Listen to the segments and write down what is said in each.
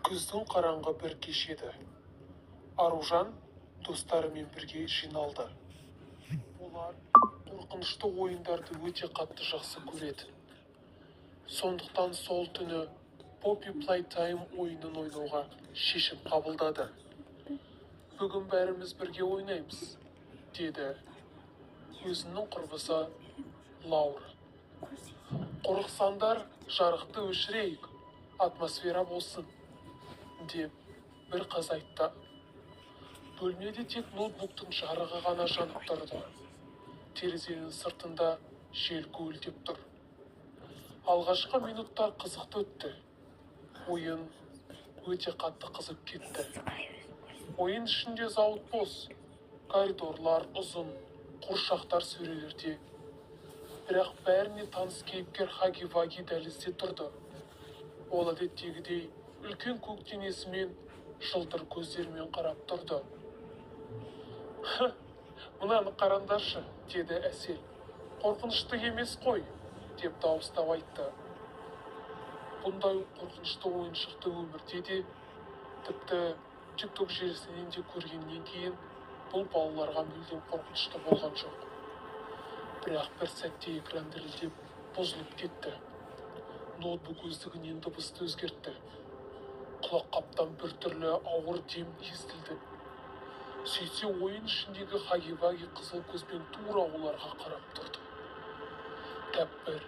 Күздің қараңғы бір кеш еді. Аружан достарымен бірге жиналды. Олар қорқынышты ойындарды өте қатты жақсы көреді. Сондықтан сол түні Poppy Playtime ойынын ойнауға шешім қабылдады. Бүгін бәріміз бірге ойнаймыз, деді өзінің құрбысы Лаура. Қорықсаңдар, жарықты өшірейік, атмосфера болсын, деп бір қыз айтты. Бөлмеде тек ноутбуктың жарығы ғана жанып тұрды. Терезенің сыртында жел гуілдеп тұр. Алғашқы минуттар қызықты өтті. Ойын өте қатты қызып кетті. Ойын ішінде зауыт бос, коридорлар ұзын, қуыршақтар сөрелерде. Бірақ бәріне таныс кейіпкер Хаги-Ваги дәлізде тұрды. Ол әдеттегідей үлкен көк денесімен, жылтыр көздерімен қарап тұрды. «Мынаны қараңдаршы», деді Әсел. «Қорқынышты емес қой», деп дауыстап айтты. Бұндай қорқынышты ойыншықты өмірде де, тіпті TikTok желісінен де көргеннен кейін бұл балаларға мүлдем қорқынышты болған жоқ. Бірақ бір сәтте экран дірілдеп бұзылып кетті. Ноутбук өздігінен дыбысты өзгертті. Құлаққаптан бір түрлі ауыр дем естілді. Сөйтсе ойын ішіндегі Хаги-Ваги қызыл көзбен тура оларға қарап тұрды. Тәппір,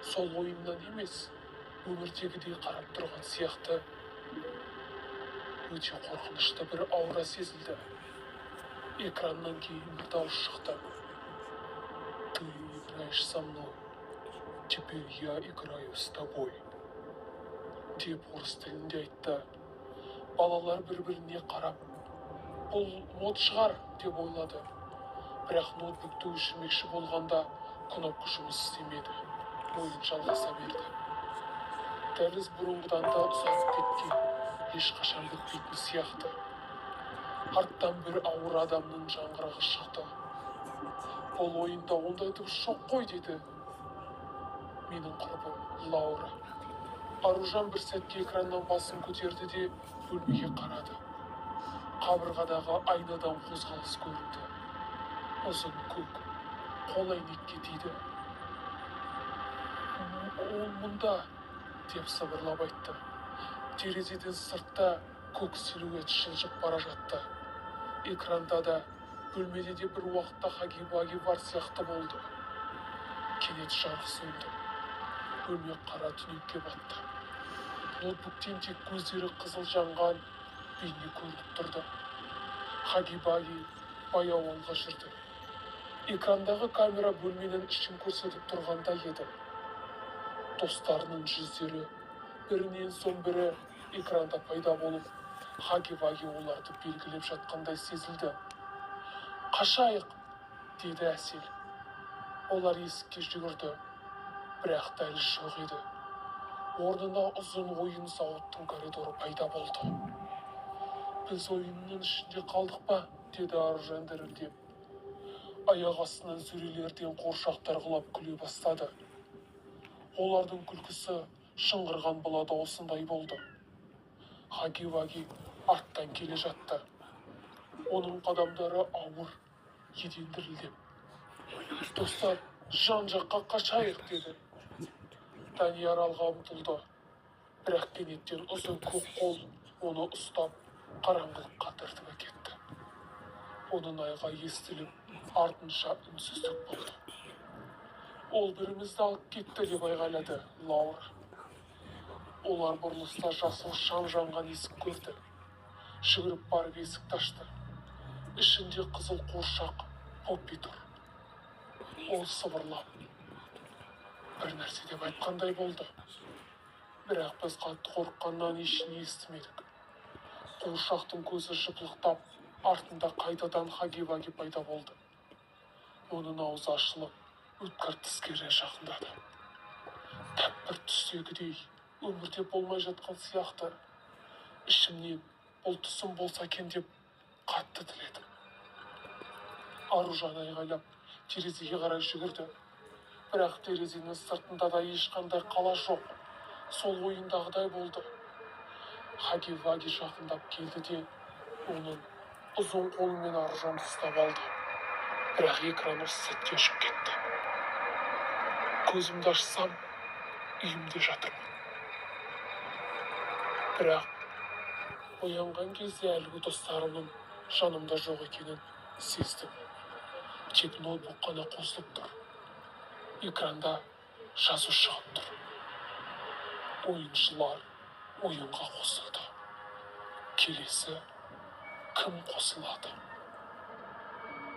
сол ойыннан емес, өмірдегідей қарап тұрған сияқты өте қорқынышты бір аура сезілді. Экраннан кейін бір дауыс шықты. «Ты играешь со мной, теперь я играю с тобой», деп орыс тілінде айтты. Балалар бір-біріне қарап, бұл мод шығар, деп ойлады. Бірақ ноутбукты өшірмекші болғанда кнопка жұмыс істемеді. Ойын жалғаса берді. Дәліз бұрынғыдан да ұзарып кеткен, ешқашан бітпейтін сияқты. Арттан бір ауыр адамның жаңғырығы шықты. «Бұл ойында ондай дыбыс жоқ қой», деді менің құрбым Лаура. Аружан бір сәтке экраннан басын көтерді де бөлмеге қарады. Қабырғадағы айнадан қозғалыс көрінді. Ұзын көк, қол әйнекке тиді. «Ол мұнда», деп сыбырлап айтты. Терезеден сыртта көк силуэт жылжып бара жатты. Экранда да, бөлмеде де бір уақытта Хаги-Ваги бар сияқты болды. Кенет жарық сөнді. Бөлме қара түнекке батты. Ноутбуктен тек көздері қызыл жанған бейне көрініп тұрды. Хаги-Ваги баяу алға жүрді. Экрандағы камера бөлменің ішін көрсетіп тұрғанда еді. Достарының жүздері бірінен соң бірі экранда пайда болып, Хаги-Ваги оларды белгілеп жатқандай сезілді. «Қашайық», деді Әсел. Олар есікке жүгірді, бірақ дәліз жоқ еді. Орнына ұзын ойын зауыттың коридоры пайда болды. «Біз ойынның ішінде қалдық па?» деді Аружан дірілдеп. Аяқ астынан сөрелерден қуыршақтар құлап күле бастады. Олардың күлкісі шыңғырған бала даусындай болды. Хаги-Ваги арттан келе жатты. Оның қадамдары ауыр, еден дірілдеп. «Достар, жан-жаққа қашайық», деді. Данияр алға ұмтылды. Бірақ кенеттен ұзын көк қол оны ұстап, қараңғылыққа тартып әкетті. Оның айғайы естіліп, артынша үнсіздік болды. «Ол бірімізді алып кетті», деп айғайлады Лаура. Олар бұрылыста жасыл шам жанған есік көрді. Жүгіріп барып есікті ашты. Ішінде қызыл қуыршақ Поппи тұр. Ол сыбырлап бір нәрсе деп айтқандай болды. Бірақ біз қатты қорыққаннан ештеңе естімедік. Қуыршақтың көзі жыпылықтап, артында қайтадан Хаги-Ваги пайда болды. Оның аузы ашылып, өткір тіскері жақындады. Тәппір түстегідей, өмірде болмай жатқан сияқты. Ішімнен бұл түсім болса екен деп қатты тіледім. Аружан айғайлап терезеге қарай жүгірді. Бірақ терезенің сыртында да ешқандай қала жоқ. Сол ойындағыдай болды. Хаги-Ваги жақындап келді де оның ұзын қолымен аржағын ұстап алды. Бірақ экран осы сәтте өшіп кетті. Көзімді ашсам, үйімде жатырмын. Бірақ оянған кезде әлгі достарымның жанымда жоқ екенін сездім. Тек ноутбук қана қосылып тұр. Экранда жазу шығып тұр. Ойыншылар ойынға қосылды. Келесі кім қосылады?